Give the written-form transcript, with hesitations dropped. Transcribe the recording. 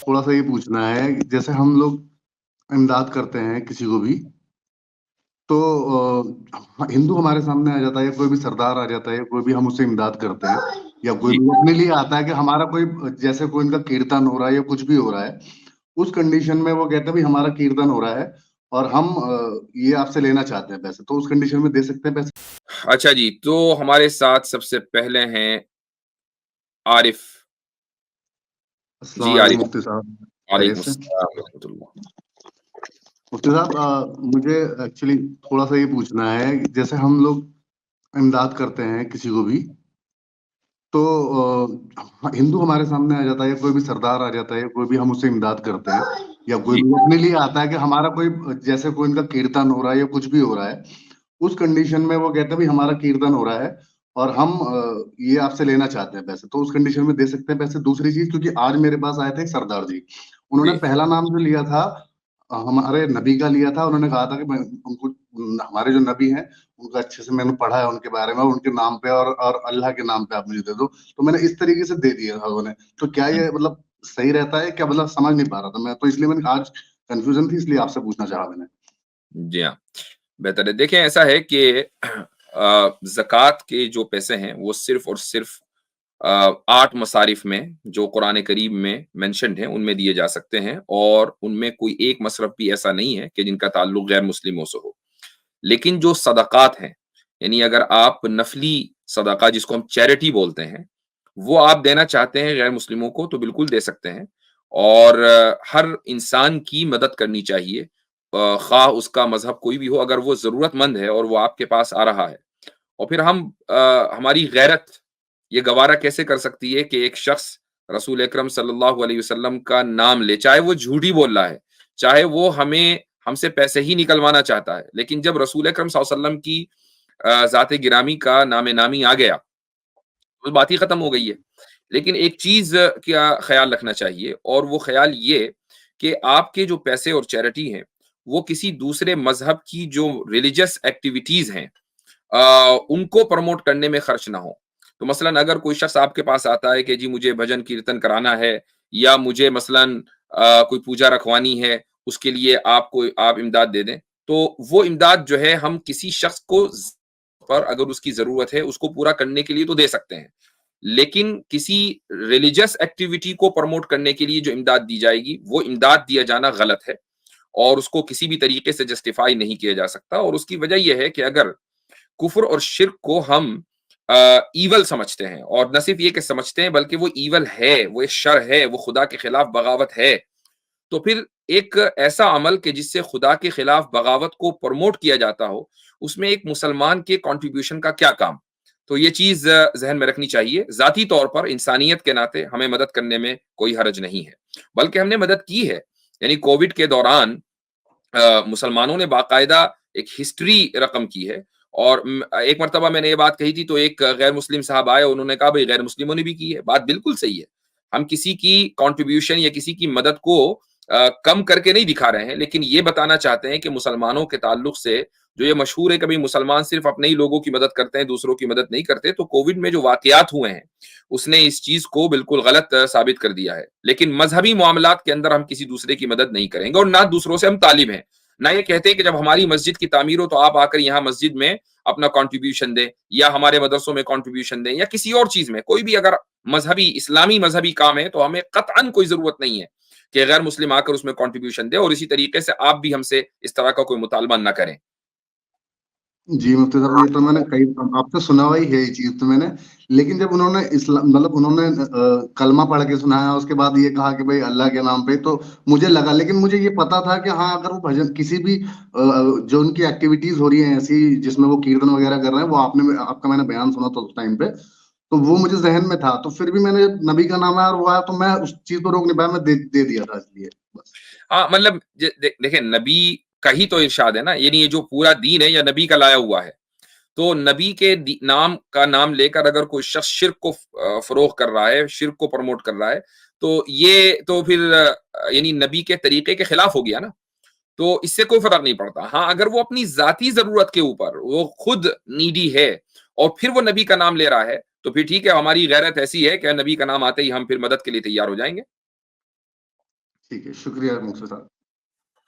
تھوڑا سا یہ پوچھنا ہے کہ جیسے ہم لوگ امداد کرتے ہیں کسی کو بھی تو ہندو ہمارے سامنے آ جاتا ہے یا کوئی بھی سردار آ جاتا ہے یا کوئی بھی ہم اس سے امداد کرتے ہیں یا کوئی جی بھی اپنے لیے آتا ہے کہ ہمارا کوئی جیسے کوئی ان کا کیرتن ہو رہا ہے یا کچھ بھی ہو رہا ہے اس کنڈیشن میں وہ کہتے ہیں بھی ہمارا کیرتن ہو رہا ہے اور ہم یہ آپ سے لینا چاہتے ہیں پیسے تو اس کنڈیشن میں دے سکتے ہیں پیسے. اچھا جی، تو ہمارے ساتھ سب سے پہلے ہیں عارف. السلام جی علیکم عارف، مفتی صاحب. وعلیکم خیریت سے السلام ورحمۃ اللہ. مفتی صاحب مجھے ایکچولی تھوڑا سا یہ پوچھنا ہے کہ جیسے ہم لوگ امداد کرتے ہیں کسی کو بھی تو ہندو ہمارے سامنے آ جاتا ہے یا کوئی بھی سردار آ جاتا ہے یا کوئی بھی ہم اس سے امداد کرتے ہیں یا کوئی جی بھی اپنے لیے آتا ہے کہ ہمارا کوئی جیسے کوئی ان کا کیرتن ہو رہا ہے یا کچھ بھی ہو رہا ہے اس کنڈیشن میں وہ کہتے ہیں بھی ہمارا کیرتن ہو رہا ہے اور ہم یہ آپ سے لینا چاہتے ہیں پیسے تو اس کنڈیشن میں دے سکتے ہیں پیسے. دوسری چیز کیونکہ آج میرے پاس آئے تھے ایک سردار جی انہوں نے جی پہلا نام جو لیا تھا ہمارے نبی کا لیا تھا. انہوں نے کہا تھا کہ میں ان کو ہمارے جو نبی ہیں ان کو اچھے سے میں نے پڑھا ہے ان کے بارے میں ان کے نام پہ اور اللہ کے نام پہ آپ مجھے دے دو تو میں نے اس طریقے سے دے دیا تھا انہوں نے. تو کیا یہ مطلب صحیح رہتا ہے کیا مطلب سمجھ نہیں پا رہا تھا میں تو اس لیے میں نے آج کنفیوژن تھی اس لیے آپ سے پوچھنا چاہا میں نے. جی ہاں، بہتر ہے. دیکھیں ایسا ہے کہ زکوٰۃ کے جو پیسے ہیں وہ صرف اور صرف 8 مصارف میں جو قرآن کریم میں مینشنڈ ہیں ان میں دیے جا سکتے ہیں اور ان میں کوئی ایک مصرف بھی ایسا نہیں ہے کہ جن کا تعلق غیر مسلموں سے ہو. لیکن جو صدقات ہیں یعنی اگر آپ نفلی صدقہ جس کو ہم چیریٹی بولتے ہیں وہ آپ دینا چاہتے ہیں غیر مسلموں کو تو بالکل دے سکتے ہیں. اور ہر انسان کی مدد کرنی چاہیے خواہ اس کا مذہب کوئی بھی ہو. اگر وہ ضرورت مند ہے اور وہ آپ کے پاس آ رہا ہے اور پھر ہماری غیرت یہ گوارا کیسے کر سکتی ہے کہ ایک شخص رسول اکرم صلی اللہ علیہ وسلم کا نام لے چاہے وہ جھوٹی بول رہا ہے چاہے وہ ہم سے پیسے ہی نکلوانا چاہتا ہے لیکن جب رسول اکرم صلی اللہ علیہ وسلم کی ذات گرامی کا نام نامی آ گیا تو بات ہی ختم ہو گئی ہے. لیکن ایک چیز کا خیال رکھنا چاہیے اور وہ خیال یہ کہ آپ کے جو پیسے اور چیریٹی ہیں وہ کسی دوسرے مذہب کی جو ریلیجس ایکٹیویٹیز ہیں ان کو پروموٹ کرنے میں خرچ نہ ہو. تو مثلا اگر کوئی شخص آپ کے پاس آتا ہے کہ جی مجھے بھجن کیرتن کرانا ہے یا مجھے مثلا کوئی پوجا رکھوانی ہے اس کے لیے آپ امداد دے دیں تو وہ امداد جو ہے ہم کسی شخص کو پر اگر اس کی ضرورت ہے اس کو پورا کرنے کے لیے تو دے سکتے ہیں. لیکن کسی ریلیجس ایکٹیویٹی کو پروموٹ کرنے کے لیے جو امداد دی جائے گی وہ امداد دیا جانا غلط ہے اور اس کو کسی بھی طریقے سے جسٹیفائی نہیں کیا جا سکتا. اور اس کی وجہ یہ ہے کہ اگر کفر اور شرک کو ہم ایول سمجھتے ہیں اور نہ صرف یہ کہ سمجھتے ہیں بلکہ وہ ایول ہے وہ ایک شر ہے وہ خدا کے خلاف بغاوت ہے تو پھر ایک ایسا عمل کہ جس سے خدا کے خلاف بغاوت کو پروموٹ کیا جاتا ہو اس میں ایک مسلمان کے کنٹریبیوشن کا کیا کام. تو یہ چیز ذہن میں رکھنی چاہیے. ذاتی طور پر انسانیت کے ناطے ہمیں مدد کرنے میں کوئی حرج نہیں ہے بلکہ ہم نے مدد کی ہے. یعنی کووڈ کے دوران مسلمانوں نے باقاعدہ ایک ہسٹری رقم کی ہے اور ایک مرتبہ میں نے یہ بات کہی تھی تو ایک غیر مسلم صاحب آئے انہوں نے کہا بھائی غیر مسلموں نے بھی کی ہے. بات بالکل صحیح ہے. ہم کسی کی کنٹریبیوشن یا کسی کی مدد کو کم کر کے نہیں دکھا رہے ہیں لیکن یہ بتانا چاہتے ہیں کہ مسلمانوں کے تعلق سے جو یہ مشہور ہے کبھی مسلمان صرف اپنے ہی لوگوں کی مدد کرتے ہیں دوسروں کی مدد نہیں کرتے تو کووڈ میں جو واقعات ہوئے ہیں اس نے اس چیز کو بالکل غلط ثابت کر دیا ہے. لیکن مذہبی معاملات کے اندر ہم کسی دوسرے کی مدد نہیں کریں گے اور نہ دوسروں سے ہم طالب ہیں نہ یہ کہتے ہیں کہ جب ہماری مسجد کی تعمیر ہو تو آپ آ کر یہاں مسجد میں اپنا کنٹریبیوشن دیں یا ہمارے مدرسوں میں کنٹریبیوشن دیں یا کسی اور چیز میں کوئی بھی اگر مذہبی اسلامی مذہبی کام ہے تو ہمیں قطعاً کوئی ضرورت نہیں ہے کہ غیر مسلم آ کر اس میں کنٹریبیوشن دے اور اسی طریقے سے آپ بھی ہم سے اس طرح کا کوئی مطالبہ نہ کریں. جی مفتی صاحب یہ تو میں نے کئی آپ سے سنا ہوا ہی ہے یہ چیز تو میں نے لیکن جب انہوں نے اسلام مطلب انہوں نے کلمہ پڑھ کے سنایا اس کے بعد یہ کہا کہ بھائی اللہ کے نام پہ تو مجھے لگا لیکن مجھے یہ پتا تھا کہ ہاں اگر وہ بھجن کسی بھی جو ان کی ایکٹیویٹیز ہو رہی ہیں ایسی جس میں وہ کیرتن وغیرہ کر رہے ہیں وہ آپ کا میں نے بیان سنا تھا اس ٹائم پہ تو وہ مجھے ذہن میں تھا تو پھر بھی میں نے نبی کا نام ہے اور وہ آیا تو میں اس چیز کو روک نہیں پایا میں دے دیا تھا اس لیے بس. ہاں مطلب دیکھیں نبی کا ہی تو ارشاد ہے نا یعنی یہ جو پورا دین ہے یا نبی کا لایا ہوا ہے تو نبی کے نام کا نام لے کر اگر کوئی شخص شرک کو فروغ کر رہا ہے شرک کو پروموٹ کر رہا ہے تو یہ تو پھر یعنی نبی کے طریقے کے خلاف ہو گیا نا. تو اس سے کوئی فرق نہیں پڑتا. ہاں اگر وہ اپنی ذاتی ضرورت کے اوپر وہ خود نیڈی ہے اور پھر وہ نبی کا نام لے رہا ہے تو پھر ٹھیک ہے ہماری غیرت ایسی ہے کہ نبی کا نام آتے ہی ہم پھر مدد کے لیے تیار ہو جائیں گے. ٹھیک ہے، شکریہ مفتی صاحب.